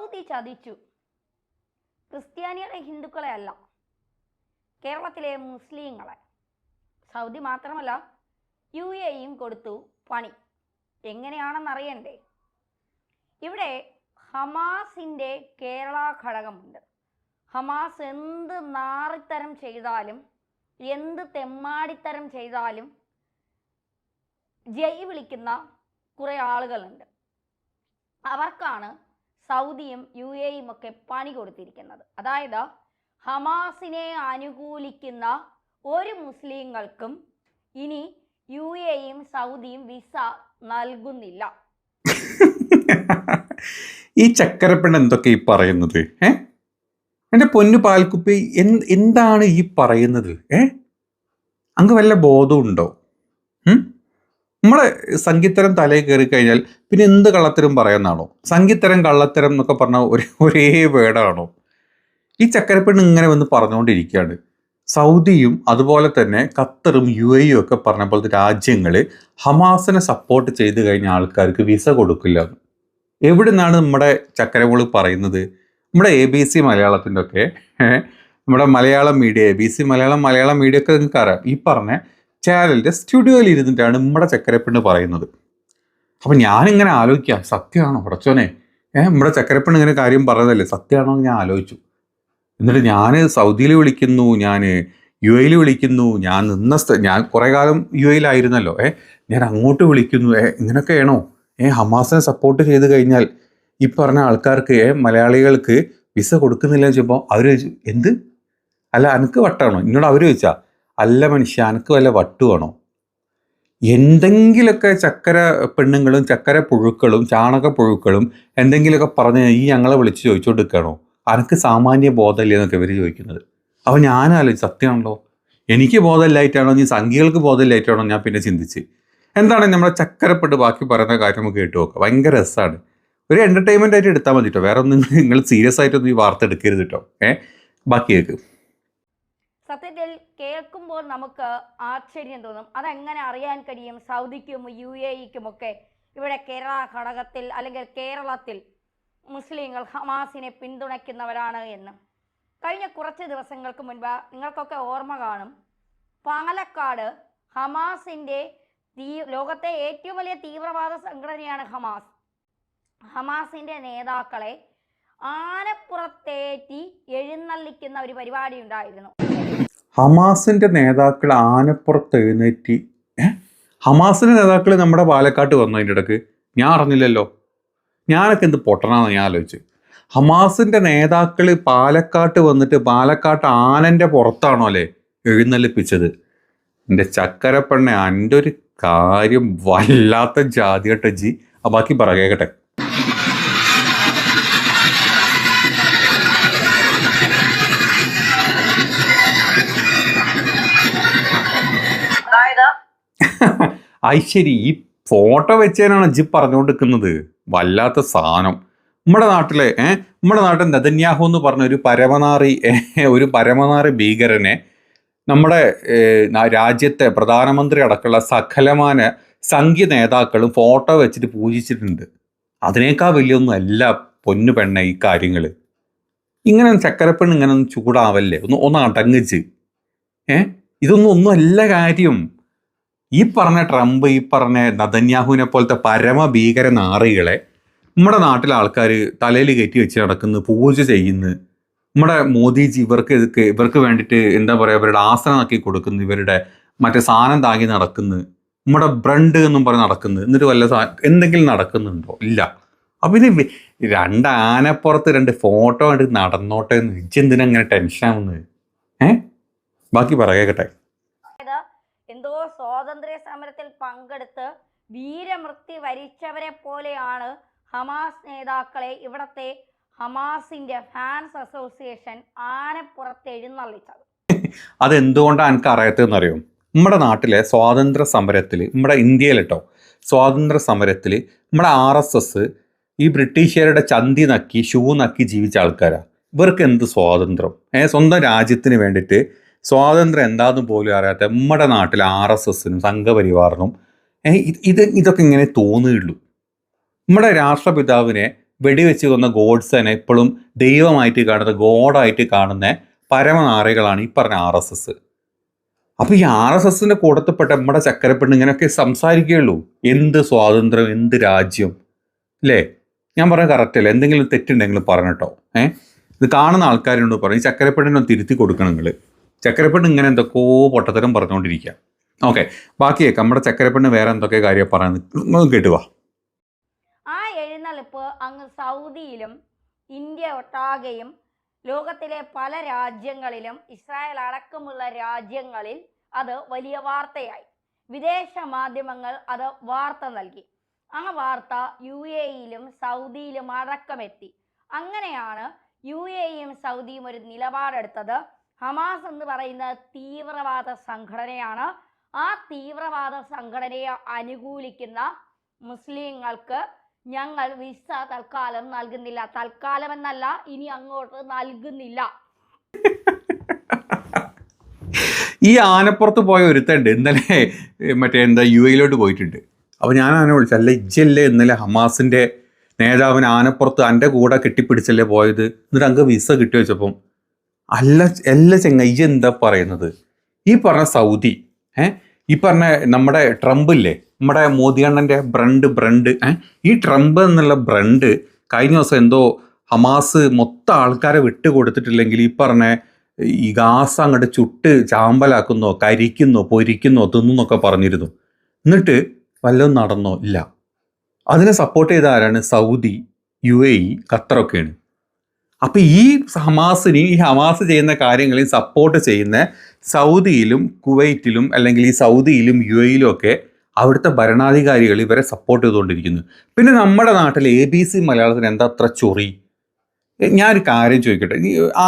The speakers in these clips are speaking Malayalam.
സൗദി ചതിച്ചു. ക്രിസ്ത്യാനികളെ, ഹിന്ദുക്കളെ അല്ല, കേരളത്തിലെ മുസ്ലിങ്ങളെ. സൗദി മാത്രമല്ല, UAEയും കൊടുത്തു പണി. എങ്ങനെയാണെന്നറിയണ്ടേ? ഇവിടെ ഹമാസിൻ്റെ കേരള ഘടകമുണ്ട്. ഹമാസ് എന്ത് നാറിത്തരം ചെയ്താലും, എന്ത് തെമ്മാടിത്തരം ചെയ്താലും ജയ് വിളിക്കുന്ന കുറേ ആളുകളുണ്ട്. അവർക്കാണ് സൗദിയും UAEയും ഒക്കെ പണി കൊടുത്തിരിക്കുന്നത്. അതായത് ഹമാസിനെ അനുകൂലിക്കുന്ന ഒരു മുസ്ലിങ്ങൾക്കും ഇനി UAEയും സൗദിയും വിസ നൽകുന്നില്ല. ഈ ചക്കരപ്പെണ്ണ് എന്തൊക്കെ ഈ പറയുന്നത്? എൻ്റെ പൊന്നു പാൽക്കുപ്പി, എന്താണ് ഈ പറയുന്നത്? അങ്ങ് വല്ല ബോധമുണ്ടോ? നമ്മളെ സംഗീത്തരം തലയിൽ കയറി കഴിഞ്ഞാൽ പിന്നെ എന്ത് കള്ളത്തരം പറയുന്നതാണോ? സംഗീത്തരം കള്ളത്തരം എന്നൊക്കെ പറഞ്ഞാൽ ഒരേ വേർഡാണോ? ഈ ചക്കരപ്പെണ്ണ് ഇങ്ങനെ വന്ന് പറഞ്ഞുകൊണ്ടിരിക്കുകയാണ്. സൗദിയും അതുപോലെ തന്നെ ഖത്തറും UAEയും ഒക്കെ പറഞ്ഞ പോലത്തെ രാജ്യങ്ങൾ ഹമാസിനെ സപ്പോർട്ട് ചെയ്ത് കഴിഞ്ഞ ആൾക്കാർക്ക് വിസ കൊടുക്കില്ല. എവിടെ നിന്നാണ് നമ്മുടെ ചക്കരമോള് പറയുന്നത്? നമ്മുടെ ABC മലയാളത്തിൻ്റെ ഒക്കെ നമ്മുടെ Malayalam media, ABC Malayalam media ഒക്കെ നിങ്ങൾക്ക് അറിയാം. ഈ പറഞ്ഞ ചാനലിൻ്റെ സ്റ്റുഡിയോയിൽ ഇരുന്നിട്ടാണ് നമ്മുടെ ചക്കരപ്പെണ്ണ് പറയുന്നത്. അപ്പം ഞാനിങ്ങനെ ആലോചിക്കാം, സത്യമാണോ പടച്ചോനെ? നമ്മുടെ ചക്കരപ്പെണ്ണ് ഇങ്ങനെ കാര്യം പറഞ്ഞതല്ലേ, സത്യമാണോ എന്ന് ഞാൻ ആലോചിച്ചു. എന്നിട്ട് ഞാൻ സൗദിയിൽ വിളിക്കുന്നു, ഞാൻ UAEയിൽ വിളിക്കുന്നു, ഞാൻ കുറേ കാലം UAEയിലായിരുന്നല്ലോ, ഞാൻ അങ്ങോട്ട് വിളിക്കുന്നു. ഇങ്ങനെയൊക്കെയാണോ? ഹമാസിനെ സപ്പോർട്ട് ചെയ്ത് കഴിഞ്ഞാൽ ഈ പറഞ്ഞ ആൾക്കാർക്ക്, മലയാളികൾക്ക് വിസ കൊടുക്കുന്നില്ല എന്ന് ചോദിച്ചപ്പോൾ അവർ ചോദിച്ചു, എന്ത്? അല്ല അനക്ക് വട്ടാണോ? എന്നോട് അവർ ചോദിച്ചാൽ, അല്ല മനുഷ്യ, അനക്ക് വല്ല വട്ടുവാണോ? എന്തെങ്കിലുമൊക്കെ ചക്കര പെണ്ണുങ്ങളും ചക്കര പുഴുക്കളും ചാണകപ്പുഴുക്കളും എന്തെങ്കിലുമൊക്കെ പറഞ്ഞ് ഈ ഞങ്ങളെ വിളിച്ച് ചോദിച്ചുകൊണ്ടിരിക്കുകയാണോ? അനക്ക് സാമാന്യ ബോധമില്ല എന്നൊക്കെ ഇവർ ചോദിക്കുന്നത്. അപ്പോൾ ഞാനാലോചിച്ച്, സത്യമാണല്ലോ, എനിക്ക് ബോധമില്ലായിട്ടാണോ, നീ സംഘികൾക്ക് ബോധമില്ലായിട്ടാണോ ഞാൻ പിന്നെ ചിന്തിച്ച്. എന്താണ് നമ്മുടെ ചക്കരപ്പെട്ട് ബാക്കി പറയുന്ന കാര്യം നമുക്ക് കേട്ടു നോക്കാം. ഭയങ്കര രസമാണ്. ഒരു എൻ്റർടൈൻമെൻ്റ് ആയിട്ട് എടുത്താൽ മതി കേട്ടോ. വേറെ ഒന്നും നിങ്ങൾ സീരിയസ് ആയിട്ടൊന്നും ഈ വാർത്ത എടുക്കരുത് കേട്ടോ. ബാക്കി കേൾക്ക്. സത്യത്തിൽ കേൾക്കുമ്പോൾ നമുക്ക് ആശ്ചര്യം തോന്നും. അതെങ്ങനെ അറിയാൻ കഴിയും സൗദിക്കും UAEക്കുമൊക്കെ ഇവിടെ കേരള ഘടകത്തിൽ അല്ലെങ്കിൽ കേരളത്തിൽ മുസ്ലിങ്ങൾ ഹമാസിനെ പിന്തുണയ്ക്കുന്നവരാണ് എന്ന്? കഴിഞ്ഞ കുറച്ച് ദിവസങ്ങൾക്ക് മുൻപ് നിങ്ങൾക്കൊക്കെ ഓർമ്മ കാണും, പാലക്കാട് ഹമാസിൻ്റെ ലോകത്തെ ഏറ്റവും വലിയ തീവ്രവാദ സംഘടനയാണ് ഹമാസ്. ഹമാസിൻ്റെ നേതാക്കളെ ആനപ്പുറത്തേറ്റി എഴുന്നള്ളിക്കുന്ന ഒരു പരിപാടി ഉണ്ടായിരുന്നു. ഹമാസിന്റെ നേതാക്കൾ ആനപ്പുറത്ത് എഴുന്നേറ്റി? ഹമാസിന്റെ നേതാക്കൾ നമ്മുടെ പാലക്കാട്ട് വന്നു അതിൻ്റെ ഇടക്ക്? ഞാൻ അറിഞ്ഞില്ലല്ലോ. ഞാനൊക്കെ എന്ത് പൊട്ടനാന്ന് ഞാൻ ആലോചിച്ച്. ഹമാസിന്റെ നേതാക്കൾ പാലക്കാട്ട് വന്നിട്ട് പാലക്കാട്ട് ആനന്റെ പുറത്താണോ അല്ലേ എഴുന്നള്ളിപ്പിച്ചത്? എൻ്റെ ചക്കരപ്പെണ്ണ, എൻ്റെ ഒരു കാര്യം വല്ലാത്ത ജാതി ജി. ബാക്കി പറ കേക്കട്ടെ. ശരി, ഈ ഫോട്ടോ വെച്ചതിനാണ് ജി പറഞ്ഞുകൊണ്ടിരിക്കുന്നത്. വല്ലാത്ത സാധനം. നമ്മുടെ നാട്ടിൽ നെതന്യാഹു എന്ന് പറഞ്ഞ ഒരു പരമനാറി ഭീകരനെ നമ്മുടെ രാജ്യത്തെ പ്രധാനമന്ത്രി അടക്കമുള്ള സകലമാന സംഘി നേതാക്കളും ഫോട്ടോ വെച്ചിട്ട് പൂജിച്ചിട്ടുണ്ട്. അതിനേക്കാൾ വലിയൊന്നും അല്ല പൊന്നു പെണ്ണ ഈ കാര്യങ്ങൾ. ഇങ്ങനെ ചക്കരപ്പെണ്ണ് ഇങ്ങനെ ഒന്നും ചൂടാവല്ലേ, ഒന്ന് അടങ്ങിച്ച്. ഒന്നും അല്ല കാര്യം. ഈ പറഞ്ഞ ട്രംപ്, ഈ പറഞ്ഞ നെതന്യാഹുവിനെ പോലത്തെ പരമഭീകര നാറികളെ നമ്മുടെ നാട്ടിലെ ആൾക്കാർ തലയിൽ കയറ്റി വെച്ച് നടക്കുന്നു, പൂജ ചെയ്യുന്നു. നമ്മുടെ മോദിജി ഇവർക്ക് വേണ്ടിയിട്ട് എന്താ പറയുക, ഇവരുടെ ആസനമാക്കി കൊടുക്കുന്നു, ഇവരുടെ മറ്റേ സാധനം താങ്ങി നടക്കുന്നു, നമ്മുടെ ബ്രണ്ട് എന്നും പറഞ്ഞ് നടക്കുന്നു. എന്നിട്ട് വല്ല എന്തെങ്കിലും നടക്കുന്നുണ്ടോ? ഇല്ല. അപ്പം ഇത് രണ്ട് ആനപ്പുറത്ത് രണ്ട് ഫോട്ടോ കണ്ട് നടന്നോട്ടെ എന്ന് ഇച്ചെന്തിനങ്ങനെ ടെൻഷൻ ആവുന്നത്? ബാക്കി പറയട്ടെ. എന്തോ സ്വാതന്ത്ര്യ സമരത്തിൽ പങ്കെടുത്ത് വീരമൃത്യു വരിച്ചവരെ പോലെയാണ് ഹമാസ് നേതാക്കളെ ഇവിടത്തെ ഹമാസിന്റെ ഫാൻസ് അസോസിയേഷൻ ആനപ്പുറത്ത് എഴുന്നള്ളിച്ചത്. അതെന്തുകൊണ്ടാണ് എനിക്ക് അറിയാത്തതെന്നറിയോ? നമ്മുടെ നാട്ടിലെ സ്വാതന്ത്ര്യ സമരത്തിൽ, നമ്മുടെ ഇന്ത്യയിൽ കേട്ടോ, സ്വാതന്ത്ര്യ സമരത്തിൽ നമ്മുടെ RSS ഈ ബ്രിട്ടീഷുകാരുടെ ചന്തി നക്കി ഷൂ നക്കി ജീവിച്ച ആൾക്കാരാണ്. ഇവർക്ക് എന്ത് സ്വാതന്ത്ര്യം? സ്വന്തം രാജ്യത്തിന് വേണ്ടിയിട്ട് സ്വാതന്ത്ര്യം എന്താണെന്ന് പോലും അറിയാത്ത നമ്മുടെ നാട്ടിലെ RSSനും സംഘപരിവാറിനും ഇതൊക്കെ ഇങ്ങനെ തോന്നുകയുള്ളൂ. നമ്മുടെ രാഷ്ട്രപിതാവിനെ വെടിവെച്ച് കൊന്ന ഗോഡ്സനെ ഇപ്പോഴും ദൈവമായിട്ട് കാണുന്ന ഗോഡായിട്ട് കാണുന്ന പരമനാറികളാണ് ഈ പറഞ്ഞ RSS. അപ്പോൾ ഈ RSSന്റെ കൂടത്തിൽപ്പെട്ട നമ്മുടെ ചക്കരപ്പെണ്ണ് ഇങ്ങനെയൊക്കെ സംസാരിക്കുകയുള്ളൂ. എന്ത് സ്വാതന്ത്ര്യം, എന്ത് രാജ്യം, അല്ലേ? ഞാൻ പറഞ്ഞ കറക്റ്റ് അല്ലേ? എന്തെങ്കിലും തെറ്റുണ്ടെങ്കിൽ പറഞ്ഞിട്ടോ. ഇത് കാണുന്ന ആൾക്കാരോട് പറയും ഈ ചക്കരപ്പെണ്ണിനൊന്ന് തിരുത്തി കൊടുക്കണം നിങ്ങൾ. ചക്കരപ്പെണ്ണ് ഇങ്ങനെ എന്തൊക്കെയോ പൊട്ടത്തരം പറഞ്ഞുകൊണ്ടിരിക്കുക. ഓക്കെ, ബാക്കിയൊക്കെ നമ്മുടെ ചക്കരപ്പെണ്ണ് വേറെ എന്തൊക്കെ കാര്യം പറയാൻ കേട്ടുവാ. ആ എഴുന്നള്ളിപ്പ് അങ്ങ് സൗദിയിലും ഇന്ത്യ ഒട്ടാകെയും ലോകത്തിലെ പല രാജ്യങ്ങളിലും ഇസ്രായേൽ അടക്കമുള്ള രാജ്യങ്ങളിൽ അത് വലിയ വാർത്തയായി. വിദേശ മാധ്യമങ്ങൾ അത് വാർത്ത നൽകി. ആ വാർത്ത UAEയിലും സൗദിയിലും അടക്കമെത്തി. അങ്ങനെയാണ് UAEയും സൗദിയും ഒരു നിലപാടെടുത്തത്. ഹമാസ് എന്ന് പറയുന്ന തീവ്രവാദ സംഘടനയാണ്. ആ തീവ്രവാദ സംഘടനയെ അനുകൂലിക്കുന്ന മുസ്ലിങ്ങൾക്ക് ഞങ്ങൾ വിസ തൽക്കാലം നൽകുന്നില്ല. തൽക്കാലം എന്നല്ല, ഇനി അങ്ങോട്ട് നൽകുന്നില്ല. ഈ ആനപ്പുറത്ത് പോയ ഒരുത്തുണ്ട് ഇന്നലെ, മറ്റേ UAEയിലോട്ട് പോയിട്ടുണ്ട്. അപ്പോൾ ഞാൻ അവനെ വിളിച്ചു, അല്ല ഇജ്ജല്ലേ ഇന്നലെ ഹമാസിൻ്റെ നേതാവിന് ആനപ്പുറത്ത് എൻ്റെ കൂടെ കെട്ടിപ്പിടിച്ചല്ലേ പോയത്, എന്നിട്ട് അങ്ങ് വിസ കിട്ടി വെച്ചപ്പം എല്ലാ ചെങ്ങയ്യ എന്താ പറയുന്നത്? ഈ പറഞ്ഞ സൗദി, ഈ പറഞ്ഞ നമ്മുടെ ട്രംപ് ഇല്ലേ, നമ്മുടെ മോദിയണ്ണൻ്റെ ബ്രണ്ട്, ഈ ട്രംപ് എന്നുള്ള ബ്രണ്ട് കഴിഞ്ഞ ദിവസം എന്തോ ഹമാസ് മൊത്തം ആൾക്കാരെ വിട്ട് കൊടുത്തിട്ടില്ലെങ്കിൽ ഈ പറഞ്ഞ ഈ ഗാസ അങ്ങോട്ട് ചുട്ട് ചാമ്പലാക്കുന്നോ കരിക്കുന്നോ പൊരിക്കുന്നോ തിന്നൊക്കെ പറഞ്ഞിരുന്നു. എന്നിട്ട് വല്ലതും നടന്നോ? ഇല്ല. അതിനെ സപ്പോർട്ട് ചെയ്ത ആരാണ്? Saudi, UAE, ഖത്തറൊക്കെയാണ്. അപ്പം ഈ ഹമാസ് ചെയ്യുന്ന കാര്യങ്ങളിൽ സപ്പോർട്ട് ചെയ്യുന്ന സൗദിയിലും കുവൈറ്റിലും അല്ലെങ്കിൽ ഈ സൗദിയിലും UAEയിലും ഒക്കെ അവിടുത്തെ ഭരണാധികാരികൾ ഇവരെ സപ്പോർട്ട് ചെയ്തുകൊണ്ടിരിക്കുന്നു. പിന്നെ നമ്മുടെ നാട്ടിൽ ABC മലയാളത്തിന് എന്താ അത്ര ചൊറി? ഞാനൊരു കാര്യം ചോദിക്കട്ടെ,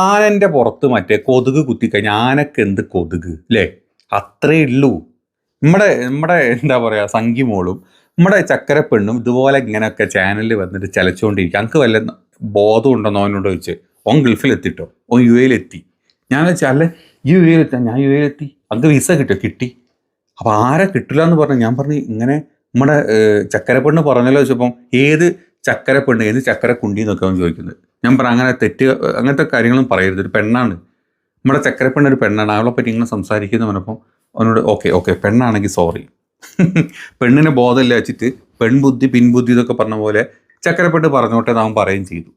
ആനൻ്റെ പുറത്ത് മറ്റേ കൊതുക് കുത്തിക്കഴിഞ്ഞാൽ ആനക്ക് എന്ത് കൊതുക്, അല്ലേ? അത്രേ ഉള്ളൂ. നമ്മുടെ എന്താ പറയുക, സംഖ്യമോളും നമ്മുടെ ചക്കരപ്പെണ്ണും ഇതുപോലെ ഇങ്ങനെയൊക്കെ ചാനലിൽ വന്നിട്ട് ചലച്ചുകൊണ്ടിരിക്കുക. എനിക്ക് വല്ല ബോധം ഉണ്ടെന്നോ അവനോട് ചോദിച്ച്. ഓൻ ഗൾഫിലെത്തിട്ടോ, ഓൻ UAEയിലെത്തി. ഞാൻ വെച്ചാൽ അല്ലേ UAEയിലെത്താൻ, ഞാൻ UAEയിലെത്തി, അങ്ങ് വിസ കിട്ടി. അപ്പോൾ ആരെ കിട്ടില്ല എന്ന് പറഞ്ഞു. ഞാൻ പറഞ്ഞു ഇങ്ങനെ നമ്മുടെ ചക്കരപ്പെണ്ണ് പറഞ്ഞല്ലോ വെച്ചപ്പം ഏത് ചക്കരപ്പെണ്ണ്, ഏത് ചക്കരക്കുണ്ടി എന്നൊക്കെ അവൻ ചോദിക്കുന്നത്. ഞാൻ പറഞ്ഞു അങ്ങനത്തെ കാര്യങ്ങളും പറയരുത്, ഒരു പെണ്ണാണ് നമ്മുടെ ചക്കരപ്പെണ്ണ്, ഒരു പെണ്ണാണ്, അവളെ പറ്റി ഇങ്ങനെ സംസാരിക്കുന്ന പറഞ്ഞപ്പം അവനോട് ഓക്കെ പെണ്ണാണെങ്കിൽ സോറി. പെണ്ണിനെ ബോധമില്ല വെച്ചിട്ട് പെൺബുദ്ധി പിൻബുദ്ധി ഇതൊക്കെ പറഞ്ഞ പോലെ ചക്കരപ്പെട്ട് പറഞ്ഞോട്ടെ അവൻ പറയുകയും ചെയ്തു.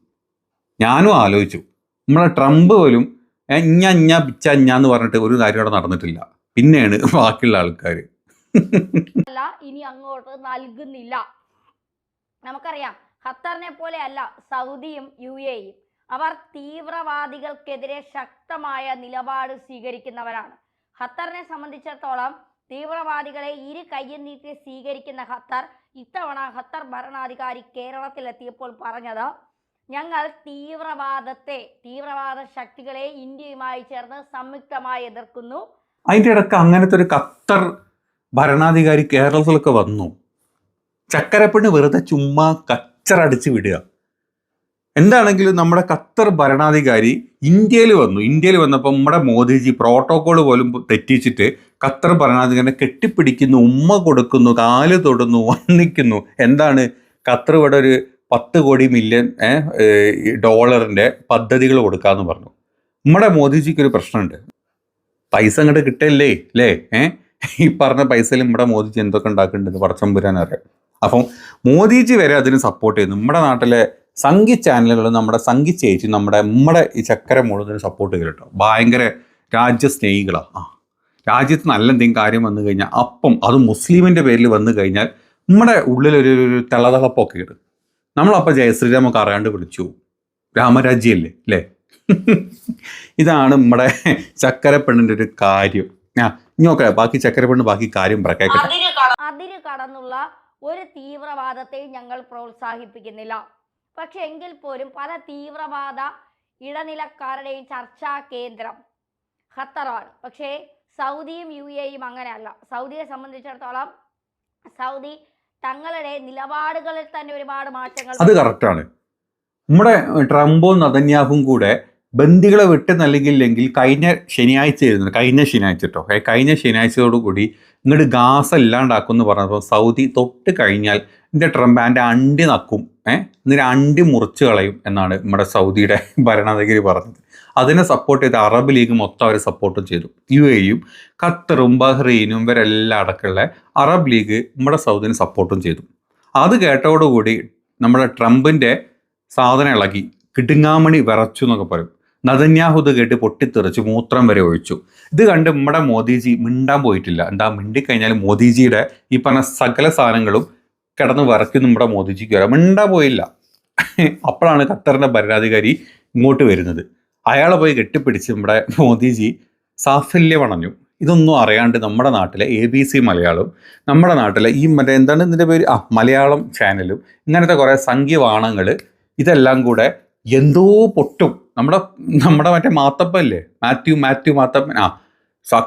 ഞാനും ആലോചിച്ചു, നമ്മളെ ട്രംപ് പോലും എന്ന് പറഞ്ഞിട്ട് ഒരു കാര്യം അവിടെ നടന്നിട്ടില്ല. പിന്നെയാണ് ബാക്കിയുള്ള ആൾക്കാർ ഇനി അങ്ങോട്ട് നൽകുന്നില്ല. നമുക്കറിയാം ഖത്തറിനെ പോലെ അല്ല സൗദിയും UAEയും. അവർ തീവ്രവാദികൾക്കെതിരെ ശക്തമായ നിലപാട് സ്വീകരിക്കുന്നവരാണ്. ഖത്തറിനെ സംബന്ധിച്ചിടത്തോളം തീവ്രവാദികളെ ഇരു കയ്യും നീട്ടി സ്വീകരിക്കുന്ന ഖത്തർ ഇത്തവണ ഖത്തർ ഭരണാധികാരി കേരളത്തിലെത്തിയപ്പോൾ പറഞ്ഞത്, ഞങ്ങൾ തീവ്രവാദ ശക്തികളെ ഇന്ത്യയുമായി ചേർന്ന് സംയുക്തമായി എതിർക്കുന്നു. അതിൻ്റെ ഇടയ്ക്ക് അങ്ങനത്തെ ഒരു ഖത്തർ ഭരണാധികാരി കേരളത്തിലൊക്കെ വന്നു. ചക്കരപ്പെണ്ണ് വെറുതെ ചുമ്മാ കച്ചറടിച്ച് വിടുക. എന്താണെങ്കിലും നമ്മുടെ ഖത്തർ ഭരണാധികാരി ഇന്ത്യയിൽ വന്നപ്പോൾ നമ്മുടെ മോദിജി പ്രോട്ടോകോൾ പോലും തെറ്റിച്ചിട്ട് ഖത്തർ ഭരണാധികാരിനെ കെട്ടിപ്പിടിക്കുന്നു, ഉമ്മ കൊടുക്കുന്നു, കാല് തൊടുന്നു, വന്നിക്കുന്നു. എന്താണ് ഖത്തർ ഇവിടെ ഒരു 10 കോടി മില്യൺ ഡോളറിൻ്റെ പദ്ധതികൾ കൊടുക്കാമെന്ന് പറഞ്ഞു. നമ്മുടെ മോദിജിക്കൊരു പ്രശ്നമുണ്ട്, പൈസ അങ്ങോട്ട് കിട്ടല്ലേ അല്ലേ? ഈ പറഞ്ഞ പൈസയിൽ നമ്മുടെ മോദിജി എന്തൊക്കെ ഉണ്ടാക്കുന്നുണ്ടെന്ന് പടച്ചമ്പുരാൻ അറിയാം. അപ്പം മോദിജി വരെ അതിന് സപ്പോർട്ട് ചെയ്യുന്നു. നമ്മുടെ നാട്ടിലെ സംഗീ ചാനലുകൾ, നമ്മുടെ സംഗീ ചേച്ചി നമ്മുടെ ഈ ചക്കര മുഴുവനും സപ്പോർട്ട് ചെയ്യും കേട്ടോ. ഭയങ്കര രാജ്യസ്നേഹികളാണ്. രാജ്യത്ത് നല്ല എന്തെങ്കിലും കാര്യം വന്നു കഴിഞ്ഞാൽ അപ്പം അത് മുസ്ലിമിൻ്റെ പേരിൽ വന്നു കഴിഞ്ഞാൽ നമ്മുടെ ഉള്ളിലൊരു തിളതിളപ്പൊക്കെ ഇടും. നമ്മളപ്പോൾ ജയശ്രീരാമൊക്കെ അറിയാണ്ട് വിളിച്ചു, രാമരാജ്യല്ലേ അല്ലേ? ഇതാണ് നമ്മുടെ ചക്കരപ്പെണ്ണിൻ്റെ ഒരു കാര്യം. ഇനിയൊക്കെ ബാക്കി ചക്കരപ്പെണ്ണ് ബാക്കി കാര്യം പറയട്ടെ. അതിര് കടന്നുള്ള ഒരു തീവ്രവാദത്തെ ഞങ്ങൾ പ്രോത്സാഹിപ്പിക്കുന്നില്ല. പക്ഷെ എങ്കിൽ പോലും പല തീവ്രവാദ ഇടനിലക്കാരുടെയും ചർച്ചാ കേന്ദ്രം ഖത്തറാണ്. പക്ഷേ സൗദിയും UAEയും അങ്ങനെയല്ല. സൗദിയെ സംബന്ധിച്ചിടത്തോളം സൗദി തങ്ങളുടെ നിലപാടുകളിൽ തന്നെ ഒരുപാട് മാറ്റങ്ങൾ. അത് കറക്റ്റാണ്. നമ്മുടെ ട്രംപും നെതന്യാഹുവും കൂടെ ബന്ദികളെ വിട്ട് നൽകിയില്ലെങ്കിൽ കഴിഞ്ഞ ശനിയാഴ്ച കേട്ടോ, കഴിഞ്ഞ ശനിയാഴ്ചയോടുകൂടി ഇങ്ങോട്ട് ഗാസ ഇല്ലാണ്ടാക്കുമെന്ന് പറഞ്ഞപ്പോൾ സൗദി തൊട്ട് കഴിഞ്ഞാൽ എൻ്റെ ട്രംപ് എൻ്റെ അണ്ടി നക്കും, എന്നിട്ട് അണ്ടി മുറിച്ച് കളയും എന്നാണ് നമ്മുടെ സൗദിയുടെ ഭരണാധികാരി പറഞ്ഞത്. അതിനെ സപ്പോർട്ട് ചെയ്ത് അറബ് ലീഗ് മൊത്തം അവർ സപ്പോർട്ടും ചെയ്തു. UAEയും ഖത്തറും ബഹ്റൈനും ഇവരെല്ലാം അടക്കമുള്ള അറബ് ലീഗ് നമ്മുടെ സൗദിനെ സപ്പോർട്ടും ചെയ്തു. അത് കേട്ടതോടുകൂടി നമ്മുടെ ട്രംപിൻ്റെ സാധനം ഇളകി, കിടുങ്ങാമണി വിറച്ചു എന്നൊക്കെ പറയും. നതന്യാഹുദ് കേട്ട് പൊട്ടിത്തെറിച്ച് മൂത്രം വരെ ഒഴിച്ചു. ഇത് കണ്ട് നമ്മുടെ മോദിജി മിണ്ടാൻ പോയിട്ടില്ല. എന്താ മിണ്ടിക്കഴിഞ്ഞാൽ മോദിജിയുടെ ഈ പറഞ്ഞ സകല സാധനങ്ങളും കിടന്ന് വിറയ്ക്കും നമ്മുടെ മോദിജിക്ക് വരാം. മിണ്ടാൻ പോയില്ല. അപ്പോഴാണ് ഖത്തറിൻ്റെ ഭരണാധികാരി ഇങ്ങോട്ട് വരുന്നത്. അയാളെ പോയി കെട്ടിപ്പിടിച്ച് നമ്മുടെ മോദിജി സാഫല്യമണഞ്ഞു. ഇതൊന്നും അറിയാണ്ട് നമ്മുടെ നാട്ടിലെ ABC മലയാളവും നമ്മുടെ നാട്ടിലെ ഈ മറ്റേ എന്താണ് ഇതിൻ്റെ പേര് മലയാളം ചാനലും ഇങ്ങനത്തെ കുറേ സംഖ്യവാണങ്ങൾ ഇതെല്ലാം കൂടെ എന്തോ പൊട്ടും. നമ്മുടെ മറ്റേ മാത്തപ്പല്ലേ, മാത്യു മാത്തപ്പൻ,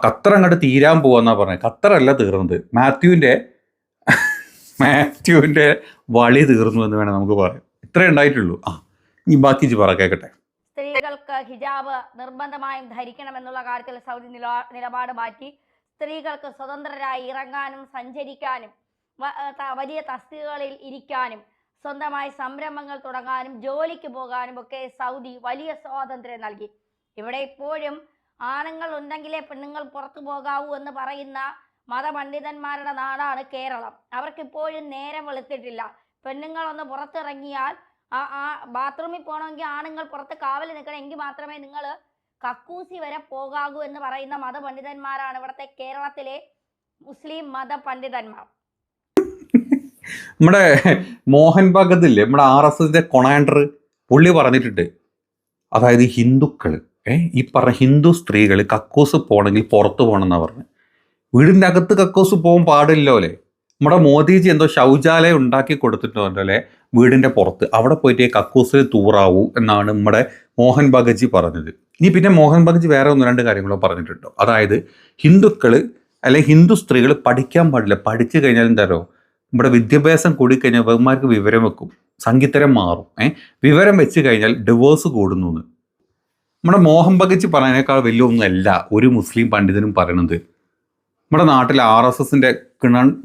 ഖത്തർ അങ്ങോട്ട് തീരാൻ പോവാന്നാ പറഞ്ഞത്. ഖത്തറല്ല തീർന്നത്, മാത്യുവിൻ്റെ വളി തീർന്നു എന്ന് വേണം നമുക്ക് പറയാം. ഇത്രേ ഉണ്ടായിട്ടുള്ളൂ. ഇനി ബാക്കി പറ കേൾക്കട്ടെ. സ്ത്രീകൾക്ക് ഹിജാബ് നിർബന്ധമായും ധരിക്കണമെന്നുള്ള കാര്യത്തിൽ സൗദി നിലപാട് മാറ്റി. സ്ത്രീകൾക്ക് സ്വതന്ത്രരായി ഇറങ്ങാനും സഞ്ചരിക്കാനും വലിയ തസ്തികകളിൽ ഇരിക്കാനും സ്വന്തമായി സംരംഭങ്ങൾ തുടങ്ങാനും ജോലിക്ക് പോകാനും ഒക്കെ സൗദി വലിയ സ്വാതന്ത്ര്യം നൽകി. ഇവിടെ ഇപ്പോഴും ആണുങ്ങൾ ഉണ്ടെങ്കിലേ പെണ്ണുങ്ങൾ പുറത്തു പോകാവൂ എന്ന് പറയുന്ന മതപണ്ഡിതന്മാരുടെ നാടാണ് കേരളം. അവർക്കിപ്പോഴും നേരം വെളുത്തിട്ടില്ല. പെണ്ണുങ്ങളൊന്ന് പുറത്തിറങ്ങിയാൽ ആ ബാത്റൂമിൽ പോകണമെങ്കിൽ ആണുങ്ങൾ പുറത്ത് കാവൽ നിൽക്കണം, എങ്കിൽ മാത്രമേ നിങ്ങൾ കക്കൂസി വരെ പോകാവൂ എന്ന് പറയുന്ന മതപണ്ഡിതന്മാരാണ് ഇവിടുത്തെ കേരളത്തിലെ മുസ്ലിം മതപണ്ഡിതന്മാർ. നമ്മുടെ മോഹൻ ഭഗത് ഇല്ലേ, നമ്മുടെ RSSന്റെ കൊണാൻഡർ, പുള്ളി പറഞ്ഞിട്ടുണ്ട്, അതായത് ഹിന്ദുക്കൾ ഈ പറഞ്ഞ ഹിന്ദു സ്ത്രീകൾ കക്കൂസ് പോകണമെങ്കിൽ പുറത്ത് പോകണം എന്നാണ് പറഞ്ഞത്. വീടിൻ്റെ അകത്ത് കക്കൂസ് പോകാൻ പാടില്ലോ അല്ലേ. നമ്മുടെ മോദിജി എന്തോ ശൗചാലയം ഉണ്ടാക്കി കൊടുത്തിട്ടുണ്ടല്ലേ വീടിൻ്റെ പുറത്ത്, അവിടെ പോയിട്ട് കക്കൂസിൽ തൂറാവൂ എന്നാണ് നമ്മുടെ മോഹൻ ഭഗത്ജി പറഞ്ഞത്. ഇനി പിന്നെ മോഹൻ ഭഗത്ജി വേറെ 1-2 കാര്യങ്ങളോ പറഞ്ഞിട്ടുണ്ടോ. അതായത് ഹിന്ദുക്കൾ അല്ലെങ്കിൽ ഹിന്ദു സ്ത്രീകൾ പഠിക്കാൻ പാടില്ല. പഠിച്ചു കഴിഞ്ഞാൽ എന്താണോ, നമ്മുടെ വിദ്യാഭ്യാസം കൂടിക്കഴിഞ്ഞാൽ ബഹുമാർക്ക് വിവരം വെക്കും, സംഗീതരം മാറും. വിവരം വെച്ച് കഴിഞ്ഞാൽ ഡിവോഴ്സ് കൂടുന്നു എന്ന് നമ്മുടെ മോഹൻ ഭഗത്ജി പറഞ്ഞതിനേക്കാൾ വലിയ ഒന്നുമല്ല ഒരു മുസ്ലിം പണ്ഡിതനും പറയണത്. നമ്മുടെ നാട്ടിൽ RSSന്റെ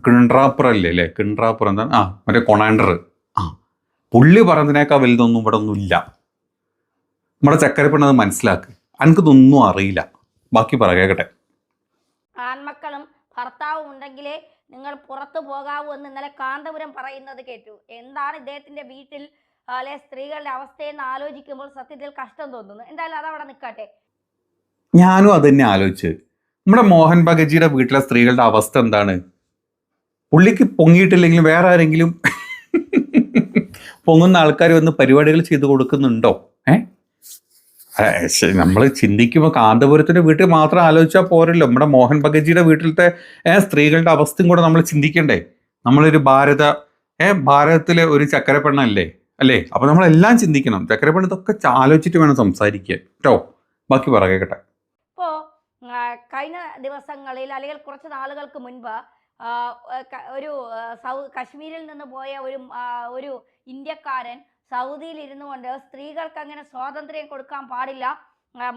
കിൺട്രാപ്പർ അല്ലേ കിൺട്രാപ്പർ എന്താണ് മറ്റേ കൊണാൻഡർ, പുള്ളി പറഞ്ഞതിനേക്കാൾ വലുതൊന്നും ഇവിടെ ഒന്നുമില്ല. നമ്മുടെ ചക്കരപ്പെണ്ണത് മനസ്സിലാക്ക്, എനിക്കിതൊന്നും അറിയില്ല. ബാക്കി കേൾക്കട്ടെ. ആൺമക്കളും ഭർത്താവും ഉണ്ടെങ്കിലേ നിങ്ങൾ പുറത്തു പോകാവൂ എന്ന് ഇന്നലെ കാന്തപുരം പറയുന്നത് കേട്ടു. എന്താണ് ഇദ്ദേഹത്തിന്റെ വീട്ടിൽ അല്ലെ സ്ത്രീകളുടെ അവസ്ഥയെന്ന് ആലോചിക്കുമ്പോൾ സത്യത്തിൽ കഷ്ടം തോന്നുന്നു. എന്തായാലും അതവിടെ നിൽക്കട്ടെ. ഞാനും അത് തന്നെ ആലോചിച്ച്, നമ്മുടെ മോഹൻ ഭഗത്ജിയുടെ വീട്ടിലെ സ്ത്രീകളുടെ അവസ്ഥ എന്താണ്? പുള്ളിക്ക് പൊങ്ങിയിട്ടില്ലെങ്കിലും വേറെ ആരെങ്കിലും പൊങ്ങുന്ന ആൾക്കാർ വന്ന് പരിപാടികൾ ചെയ്തു കൊടുക്കുന്നുണ്ടോ? നമ്മൾ ചിന്തിക്കുമ്പോൾ കാന്തപുരത്തിൻ്റെ വീട്ടിൽ മാത്രം ആലോചിച്ചാൽ പോരല്ലോ, നമ്മുടെ മോഹൻ ഭഗത്ജിയുടെ വീട്ടിലത്തെ സ്ത്രീകളുടെ അവസ്ഥയും കൂടെ നമ്മൾ ചിന്തിക്കണ്ടേ? നമ്മളൊരു ഭാരതത്തിലെ ഒരു ചക്കരപ്പെണ്ണല്ലേ അല്ലേ? അപ്പോൾ നമ്മളെല്ലാം ചിന്തിക്കണം. ചക്കരപ്പെണ്ണ ഇതൊക്കെ ആലോചിച്ചിട്ട് വേണം സംസാരിക്കാൻ കേട്ടോ. ബാക്കി കേൾക്കട്ടെ. ഇപ്പോൾ കഴിഞ്ഞ ദിവസങ്ങളിൽ അല്ലെങ്കിൽ കുറച്ച് നാളുകൾക്ക് മുൻപ് ഒരു കശ്മീരിൽ നിന്ന് പോയ ഒരു ഇന്ത്യക്കാരൻ സൗദിയിൽ ഇരുന്നു കൊണ്ട് സ്ത്രീകൾക്ക് അങ്ങനെ സ്വാതന്ത്ര്യം കൊടുക്കാൻ പാടില്ല,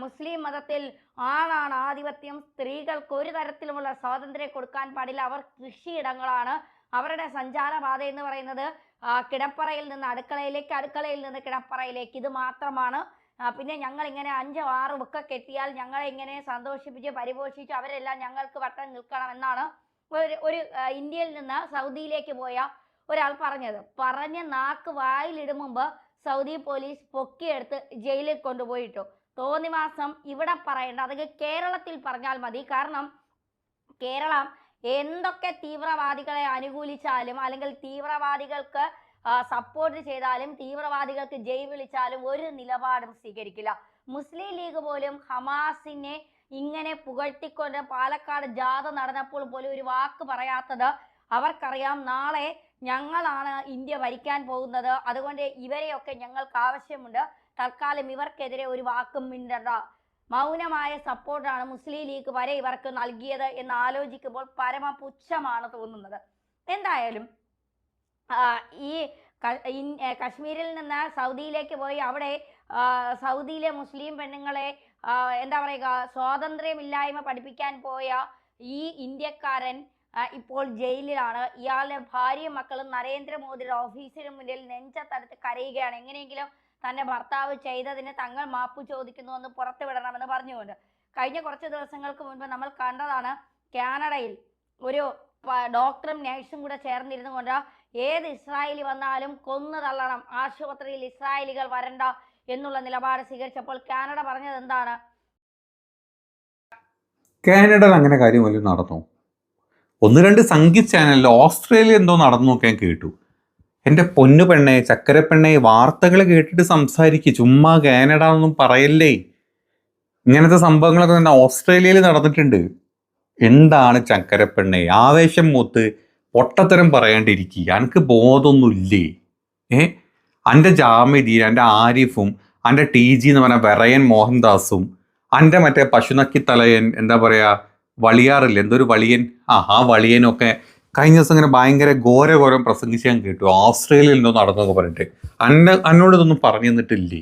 മുസ്ലിം മതത്തിൽ ആണാണ് ആധിപത്യം, സ്ത്രീകൾക്ക് ഒരു തരത്തിലുമുള്ള സ്വാതന്ത്ര്യം കൊടുക്കാൻ പാടില്ല, അവർ കൃഷിയിടങ്ങളാണ്, അവരുടെ സഞ്ചാരപാത എന്ന് പറയുന്നത് കിടപ്പറയിൽ നിന്ന് അടുക്കളയിലേക്ക്, അടുക്കളയിൽ നിന്ന് കിടപ്പറയിലേക്ക്, ഇത് മാത്രമാണ്. പിന്നെ ഞങ്ങൾ ഇങ്ങനെ 5-6 ബുക്ക് കെട്ടിയാൽ ഞങ്ങളെ ഇങ്ങനെ സന്തോഷിപ്പിച്ച് പരിപോഷിച്ച് അവരെല്ലാം ഞങ്ങൾക്ക് വട്ടം നിൽക്കണം എന്നാണ് ഒരു ഇന്ത്യയിൽ നിന്ന് സൗദിയിലേക്ക് പോയ ഒരാൾ പറഞ്ഞ നാക്ക് വായിലിടും മുമ്പ് സൗദി പോലീസ് പൊക്കിയെടുത്ത് ജയിലിൽ കൊണ്ടുപോയിട്ടു. തോന്നിവാസം ഇവിടെ പറയേണ്ട, അതൊക്കെ കേരളത്തിൽ പറഞ്ഞാൽ മതി. കാരണം കേരളം എന്തൊക്കെ തീവ്രവാദികളെ അനുകൂലിച്ചാലും അല്ലെങ്കിൽ തീവ്രവാദികൾക്ക് സപ്പോർട്ട് ചെയ്താലും തീവ്രവാദികൾക്ക് ജയ് വിളിച്ചാലും ഒരു നിലപാടും സ്വീകരിക്കില്ല. മുസ്ലിം ലീഗ് പോലും ഹമാസിനെ ഇങ്ങനെ പുകഴ്ത്തിക്കൊണ്ട് പാലക്കാട് ജാഥ നടന്നപ്പോൾ പോലും ഒരു വാക്ക് പറയാത്തത് അവർക്കറിയാം നാളെ ഞങ്ങളാണ് ഇന്ത്യ ഭരിക്കാൻ പോകുന്നത്, അതുകൊണ്ട് ഇവരെയൊക്കെ ഞങ്ങൾക്ക് ആവശ്യമുണ്ട്, തൽക്കാലം ഇവർക്കെതിരെ ഒരു വാക്കും മിണ്ടണ്ട. മൗനമായ സപ്പോർട്ടാണ് മുസ്ലിം ലീഗ് വരെ ഇവർക്ക് നൽകിയത് എന്ന് ആലോചിക്കുമ്പോൾ പരമപുച്ഛമാണ് തോന്നുന്നത്. എന്തായാലും ഈ കശ്മീരിൽ നിന്ന് സൗദിയിലേക്ക് പോയി അവിടെ സൗദിയിലെ മുസ്ലിം പെണ്ണുങ്ങളെ എന്താ പറയുക സ്വാതന്ത്ര്യമില്ലായ്മ പഠിപ്പിക്കാൻ പോയ ഈ ഇന്ത്യക്കാരൻ ഇപ്പോൾ ജയിലിലാണ്. ഇയാളുടെ ഭാര്യയും മക്കളും നരേന്ദ്രമോദിയുടെ ഓഫീസിന് മുന്നിൽ നെഞ്ചത്തടുത്ത് കരയുകയാണ്. എങ്ങനെയെങ്കിലും തന്റെ ഭർത്താവ് ചെയ്തതിന് തങ്ങൾ മാപ്പ് ചോദിക്കുന്നുവെന്ന് പുറത്തുവിടണമെന്ന് പറഞ്ഞുകൊണ്ട്. കഴിഞ്ഞ കുറച്ച് ദിവസങ്ങൾക്ക് മുൻപ് നമ്മൾ കണ്ടതാണ് കാനഡയിൽ ഒരു ഡോക്ടറും നഴ്സും കൂടെ ചേർന്നിരുന്നു കൊണ്ട് ഏത് ഇസ്രായേലി വന്നാലും കൊന്നു തള്ളണം, ആശുപത്രിയിൽ ഇസ്രായേലികൾ വരണ്ട എന്നുള്ള നിലപാട് സ്വീകരിച്ചപ്പോൾ കാനഡ പറഞ്ഞത് എന്താണ്? കാനഡയിൽ അങ്ങനെ കാര്യം വല്ലതും നടന്നു? ഒന്ന് രണ്ട് സംഗീത ചാനലിൽ ഓസ്ട്രേലിയ എന്തോ നടന്നു നോക്കാൻ കേട്ടു. എൻ്റെ പൊന്നു പെണ്ണെ, ചക്കര പെണ്ണെ, വാർത്തകൾ കേട്ടിട്ട് സംസാരിക്കുക, ചുമ്മാ കാനഡ ഒന്നും പറയല്ലേ. ഇങ്ങനത്തെ സംഭവങ്ങളൊക്കെ തന്നെ ഓസ്ട്രേലിയയിൽ നടന്നിട്ടുണ്ട്. എന്താണ് ചക്കര പെണ്ണെ ആവേശം മൂത്ത് പൊട്ടത്തരം പറയാണ്ടിരിക്കുക? എനിക്ക് ബോധമൊന്നുമില്ലേ? എൻ്റെ ജാമിദീൻ, എൻ്റെ ആരിഫും, എൻ്റെ TG എന്ന് പറഞ്ഞ വെറയൻ മോഹൻദാസും, എൻ്റെ മറ്റേ പശുനക്കി തലയൻ, എന്താ പറയുക, വളിയാറില്ല, എന്തൊരു വളിയൻ, ആ വളിയനൊക്കെ കഴിഞ്ഞ ദിവസം ഇങ്ങനെ ഭയങ്കര ഘോരം പ്രസംഗിച്ച് ഞാൻ കേട്ടു. ഓസ്ട്രേലിയയിൽ എന്തോ നടന്നൊക്കെ പറഞ്ഞിട്ട് എന്നോട് ഇതൊന്നും പറഞ്ഞു തന്നിട്ടില്ലേ?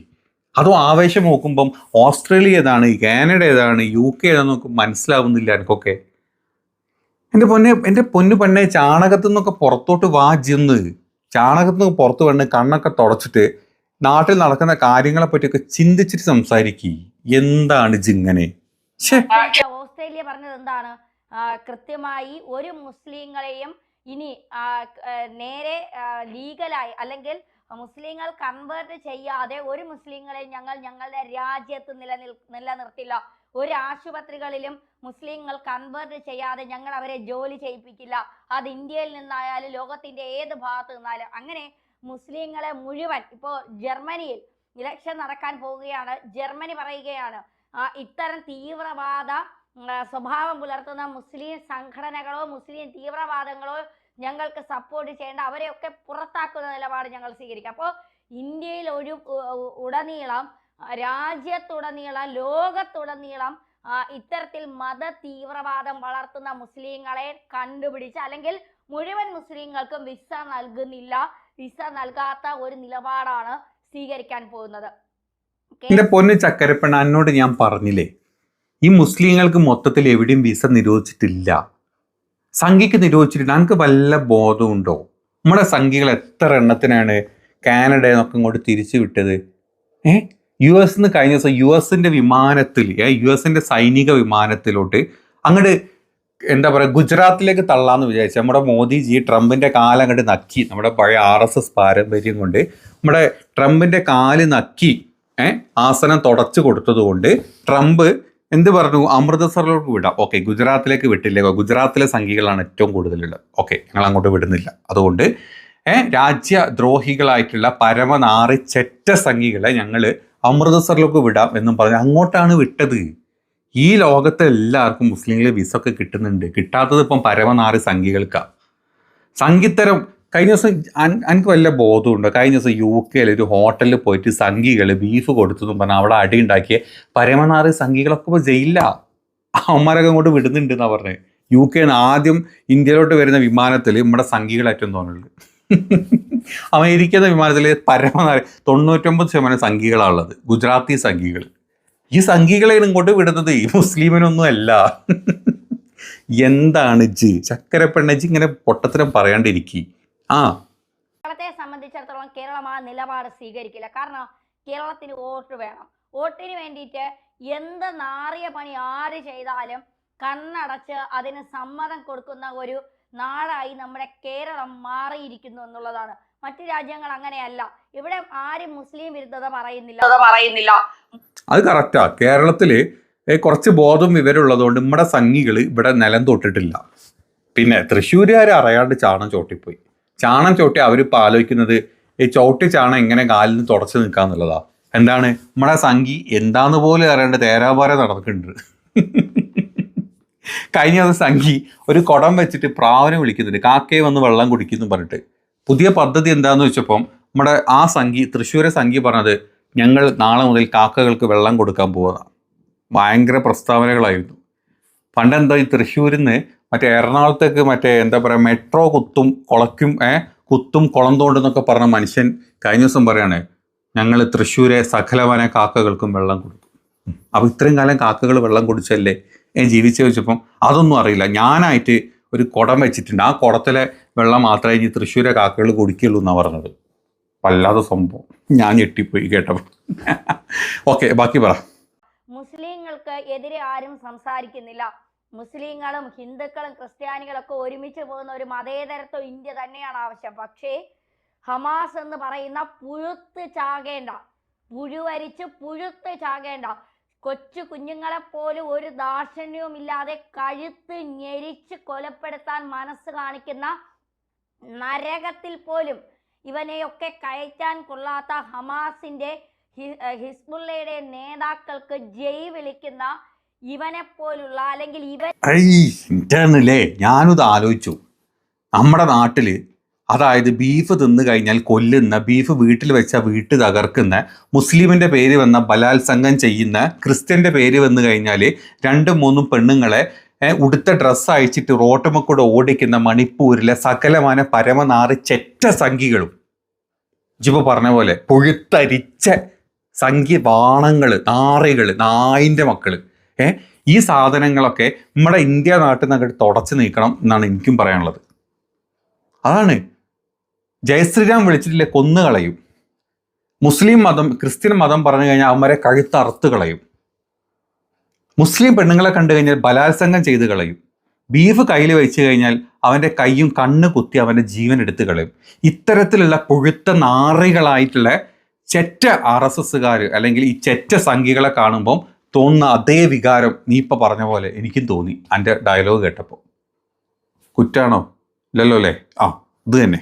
അതും ആവേശം നോക്കുമ്പം ഓസ്ട്രേലിയ ഏതാണ്, കാനഡ ഏതാണ്, UK ഏതാണെന്നൊക്കെ മനസ്സിലാവുന്നില്ല എനിക്കൊക്കെ. എൻ്റെ പൊന്നു പെണ്ണെ, ചാണകത്തു നിന്നൊക്കെ പുറത്തോട്ട് വാജിന്ന്, ചാണകത്തു നിന്ന് പുറത്ത് വന്ന് കണ്ണൊക്കെ തുടച്ചിട്ട് നാട്ടിൽ നടക്കുന്ന കാര്യങ്ങളെ പറ്റിയൊക്കെ ചിന്തിച്ചിട്ട് സംസാരിക്കുക. എന്താണ് ജിങ്ങനെ? ഓസ്ട്രേലിയ പറഞ്ഞത് എന്താണ്? കൃത്യമായി ഒരു മുസ്ലിങ്ങളെയും ഇനി നേരെ ലീഗലായി അല്ലെങ്കിൽ മുസ്ലിങ്ങൾ കൺവേർട്ട് ചെയ്യാതെ ഒരു മുസ്ലിങ്ങളെയും ഞങ്ങൾ ഞങ്ങളുടെ രാജ്യത്ത് നിലനിർത്തില്ല. ഒരു ആശുപത്രികളിലും മുസ്ലിങ്ങൾ കൺവേർട്ട് ചെയ്യാതെ ഞങ്ങൾ അവരെ ജോലി ചെയ്യിപ്പിക്കില്ല. അത് ഇന്ത്യയിൽ നിന്നായാലും ലോകത്തിന്റെ ഏത് ഭാഗത്ത് നിന്നാലും. അങ്ങനെ മുസ്ലിങ്ങളെ മുഴുവൻ, ഇപ്പോൾ ജർമ്മനിയിൽ ഇലക്ഷൻ നടക്കാൻ പോവുകയാണ്. ജർമ്മനി പറയുകയാണ് ഇത്തരം തീവ്രവാദ സ്വഭാവം പുലർത്തുന്ന മുസ്ലിം സംഘടനകളോ മുസ്ലിം തീവ്രവാദങ്ങളോ ഞങ്ങൾക്ക് സപ്പോർട്ട് ചെയ്യേണ്ട, അവരെയൊക്കെ പുറത്താക്കുന്ന നിലപാട് ഞങ്ങൾ സ്വീകരിക്കും. അപ്പോൾ ഇന്ത്യയിൽ ഉടനീളം, രാജ്യത്തുടനീളം, ലോകത്തുടനീളം ഇത്തരത്തിൽ മത തീവ്രവാദം വളർത്തുന്ന മുസ്ലിങ്ങളെ കണ്ടുപിടിച്ച്, അല്ലെങ്കിൽ മുഴുവൻ മുസ്ലിങ്ങൾക്കും വിസ നൽകുന്നില്ല, വിസ നൽകാത്ത ഒരു നിലപാടാണ് സ്വീകരിക്കാൻ പോകുന്നത്. എന്റെ പൊന്നു ചക്കരപ്പെണ്ണ, എന്നോട് ഞാൻ പറഞ്ഞില്ലേ, ഈ മുസ്ലിങ്ങൾക്ക് മൊത്തത്തിൽ എവിടെയും വിസ നിരോധിച്ചിട്ടില്ല. സംഘിക്ക് നിരോധിച്ചിട്ടില്ല. എനിക്ക് വല്ല ബോധമുണ്ടോ? നമ്മുടെ സംഘികൾ എത്ര എണ്ണത്തിനാണ് കാനഡയിൽ നിന്നൊക്കെ ഇങ്ങോട്ട് തിരിച്ചു വിട്ടത്? US കഴിഞ്ഞ ദിവസം US-ന്റെ വിമാനത്തിൽ, US-ന്റെ സൈനിക വിമാനത്തിലോട്ട് അങ്ങോട്ട് എന്താ പറയുക ഗുജറാത്തിലേക്ക് തള്ളാന്ന് വിചാരിച്ചു നമ്മുടെ മോദിജി ട്രംപിന്റെ കാല് അങ്ങോട്ട് നക്കി. നമ്മുടെ പഴയ RSS പാരമ്പര്യം കൊണ്ട് നമ്മുടെ ട്രംപിന്റെ കാല് നക്കി ആസനം തുടച്ചു കൊടുത്തത് കൊണ്ട് ട്രംപ് എന്ത് പറഞ്ഞു? അമൃതസറിലോട്ട് വിടാം. ഓക്കെ, ഗുജറാത്തിലേക്ക് വിട്ടില്ലേ? ഗുജറാത്തിലെ സംഘികളാണ് ഏറ്റവും കൂടുതലുള്ളത്. ഓക്കെ, ഞങ്ങൾ അങ്ങോട്ട് വിടുന്നില്ല. അതുകൊണ്ട് രാജ്യദ്രോഹികളായിട്ടുള്ള പരമനാറി ചെറ്റ സംഘികളെ ഞങ്ങൾ അമൃതസറിലേക്ക് വിടാം എന്നും പറഞ്ഞ് അങ്ങോട്ടാണ് വിട്ടത്. ഈ ലോകത്തെ എല്ലാവർക്കും മുസ്ലിങ്ങളെ വിസ ഒക്കെ കിട്ടുന്നുണ്ട്. കിട്ടാത്തത് ഇപ്പം പരമനാറി സംഘികൾക്കാണ്. സംഘിത്തരം കഴിഞ്ഞ ദിവസം എനിക്ക് വല്ല ബോധമുണ്ടോ? കഴിഞ്ഞ ദിവസം UK ഒരു ഹോട്ടലിൽ പോയിട്ട് സംഘികൾ ബീഫ് കൊടുത്തെന്നും പറഞ്ഞാൽ അവിടെ അടി ഉണ്ടാക്കിയ പരമനാറി സംഘികളൊക്കെ ഇപ്പോൾ ജയിലില്ല. അവന്മാരൊക്കെ അങ്ങോട്ട് വിടുന്നുണ്ട് എന്നാണ് പറഞ്ഞത്. UK ആദ്യം ഇന്ത്യയിലോട്ട് വരുന്ന വിമാനത്തിൽ നമ്മുടെ സംഘികളായിട്ടും തോന്നുന്നുണ്ട്. അമേരിക്കയുടെ വിമാനത്തിൽ പരമനാറി 99% സംഘികളാണുള്ളത്, ഗുജറാത്തി സംഘികൾ. ഈ സംഘികളെയാണ് ഇങ്ങോട്ട് വിടുന്നത്, ഈ മുസ്ലിമിനൊന്നും അല്ല. എന്താണ് ചക്കരപ്പെണ്ണജി ഇങ്ങനെ പൊട്ടത്തരം പറയാണ്ടിരിക്കുക? കേരളത്തെ സംബന്ധിച്ചിടത്തോളം കേരളം ആ നിലപാട് സ്വീകരിക്കില്ല. കാരണം കേരളത്തിന് വോട്ട് വേണം. വോട്ടിന് വേണ്ടിയിട്ട് എന്ത് നാറിയ പണി ആര് ചെയ്താലും കണ്ണടച്ച് അതിന് സമ്മതം കൊടുക്കുന്ന ഒരു നാടായി നമ്മുടെ കേരളം മാറിയിരിക്കുന്നു എന്നുള്ളതാണ്. മറ്റു രാജ്യങ്ങൾ അങ്ങനെയല്ല. ഇവിടെ ആരും മുസ്ലിം വിരുദ്ധത പറയുന്നില്ല. അത് കറക്റ്റാ. കേരളത്തില് കുറച്ച് ബോധം വിവരമുള്ളതുകൊണ്ട് നമ്മുടെ സംഘികൾ ഇവിടെ നിലം തൊട്ടിട്ടില്ല. പിന്നെ തൃശ്ശൂരുകാർ അറിയാണ്ട് ചാണം ചോട്ടിപ്പോയി. ചാണം ചോട്ടി അവരിപ്പോൾ ആലോചിക്കുന്നത് ഈ ചോട്ടി ചാണം എങ്ങനെ കാലിൽ നിന്ന് തുടച്ച് നിൽക്കാന്നുള്ളതാ. എന്താണ് നമ്മുടെ സംഘി എന്താന്ന് പോലും അറിയാണ്ട് തേരാപാര നടക്കുന്നുണ്ട്. കഴിഞ്ഞ ദിവസം സംഘി ഒരു കുടം വെച്ചിട്ട് പ്രാവിനെ വിളിക്കുന്നുണ്ട്, കാക്കയെ വന്ന് വെള്ളം കുടിക്കുന്നു പറഞ്ഞിട്ട്. പുതിയ പദ്ധതി എന്താന്ന് വെച്ചപ്പം നമ്മുടെ ആ സംഘി, തൃശ്ശൂരെ സംഘി പറഞ്ഞത് ഞങ്ങൾ നാളെ മുതൽ കാക്കകൾക്ക് വെള്ളം കൊടുക്കാൻ പോകുക. ഭയങ്കര പ്രസ്താവനകളായിരുന്നു. പണ്ടെന്താ ഈ തൃശ്ശൂരിൽ നിന്ന് മറ്റേ എറണാകുളത്തേക്ക് മറ്റേ എന്താ പറയുക മെട്രോ കുത്തും കുളം തോണ്ടെന്നൊക്കെ പറഞ്ഞ മനുഷ്യൻ കഴിഞ്ഞ ദിവസം പറയാണ് ഞങ്ങൾ തൃശ്ശൂരെ സകലവന കാക്കകൾക്കും വെള്ളം കൊടുക്കും. അപ്പോൾ ഇത്രയും കാലം കാക്കകൾ വെള്ളം കുടിച്ചല്ലേ ജീവിച്ചു വെച്ചപ്പം അതൊന്നും അറിയില്ല. ഞാനായിട്ട് ഒരു കുടം വെച്ചിട്ടുണ്ട്, ആ കുടത്തിലെ വെള്ളം മാത്രമേ ഇനി തൃശ്ശൂരെ കാക്കകൾ കുടിക്കുള്ളൂ എന്നാണ് പറഞ്ഞത്. വല്ലാതെ സംഭവം, ഞാൻ ഞെട്ടിപ്പോയി കേട്ടപ്പോൾ. ഓക്കെ, ബാക്കി പറ. മുസ്ലിങ്ങൾക്ക് എതിരെ ആരും സംസാരിക്കുന്നില്ല. മുസ്ലിങ്ങളും ഹിന്ദുക്കളും ക്രിസ്ത്യാനികളൊക്കെ ഒരുമിച്ച് പോകുന്ന ഒരു മതേതരത്വ ഇന്ത്യ തന്നെയാണ് ആവശ്യം. പക്ഷേ ഹമാസ് എന്ന് പറയുന്ന പുഴുത്ത് ചാകേണ്ട, പുഴുവരിച്ച് പുഴുത്ത് ചാകേണ്ട കൊച്ചു കുഞ്ഞുങ്ങളെ പോലും ഒരു ദാക്ഷിണ്യവും ഇല്ലാതെ കഴുത്ത് ഞെരിച്ച് കൊലപ്പെടുത്താൻ മനസ്സ് കാണിക്കുന്ന, നരകത്തിൽ പോലും ഇവനെയൊക്കെ കയറ്റാൻ കൊള്ളാത്ത ഹമാസിന്റെ ഹിസ്ബുള്ളയുടെ നേതാക്കൾക്ക് ജയ് വിളിക്കുന്ന ഇവനെ പോലുള്ള, അല്ലെങ്കിൽ ഇവനല്ലേ ഞാനിത് ആലോചിച്ചു. നമ്മുടെ നാട്ടില് അതായത് ബീഫ് തിന്നു കഴിഞ്ഞാൽ കൊല്ലുന്ന, ബീഫ് വീട്ടിൽ വെച്ചാൽ വീട്ട് തകർക്കുന്ന, മുസ്ലിമിന്റെ പേര് വന്ന ബലാത്സംഗം ചെയ്യുന്ന, ക്രിസ്ത്യന്റെ പേര് വന്നു കഴിഞ്ഞാൽ 2-3 പെണ്ണുങ്ങളെ ഉടുത്ത ഡ്രസ്സ് അയച്ചിട്ട് റോട്ടുമക്കൂടെ ഓടിക്കുന്ന മണിപ്പൂരിലെ സകലമാന പരമനാറ് ചെറ്റ സംഖ്യകളും, ജിപ്പോ പറഞ്ഞ പോലെ പുഴുത്തരിച്ച സംഖ്യ ബാണങ്ങൾ, നാറികൾ, നായിൻ്റെ മക്കള്, ഈ സാധനങ്ങളൊക്കെ നമ്മുടെ ഇന്ത്യ നാട്ടിൽ നിന്ന് അങ്ങോട്ട് തുടച്ചു നീക്കണം എന്നാണ് എനിക്കും പറയാനുള്ളത്. അതാണ് ജയശ്രീരാം വിളിച്ചിട്ടില്ലേ കൊന്നു കളയും. മുസ്ലിം മതം ക്രിസ്ത്യൻ മതം പറഞ്ഞു കഴിഞ്ഞാൽ അവന്മാരെ കഴുത്തറുത്ത് കളയും. മുസ്ലിം പെണ്ണുങ്ങളെ കണ്ടു കഴിഞ്ഞാൽ ബലാത്സംഗം ചെയ്ത് കളയും. ബീഫ് കയ്യിൽ വെച്ച് കഴിഞ്ഞാൽ അവൻ്റെ കൈയും കണ്ണ് കുത്തി അവൻ്റെ ജീവൻ എടുത്ത് കളയും. ഇത്തരത്തിലുള്ള പുഴുത്ത നാറികളായിട്ടുള്ള ചെറ്റ RSSകാർ അല്ലെങ്കിൽ ഈ ചെറ്റ സംഖ്യകളെ കാണുമ്പം തോന്നുന്ന അതേ വികാരം നീ ഇപ്പം പറഞ്ഞ പോലെ എനിക്കും തോന്നി എൻ്റെ ഡയലോഗ് കേട്ടപ്പോൾ. കുറ്റാണോ? ഇല്ലല്ലോ അല്ലേ? ഇത് തന്നെ.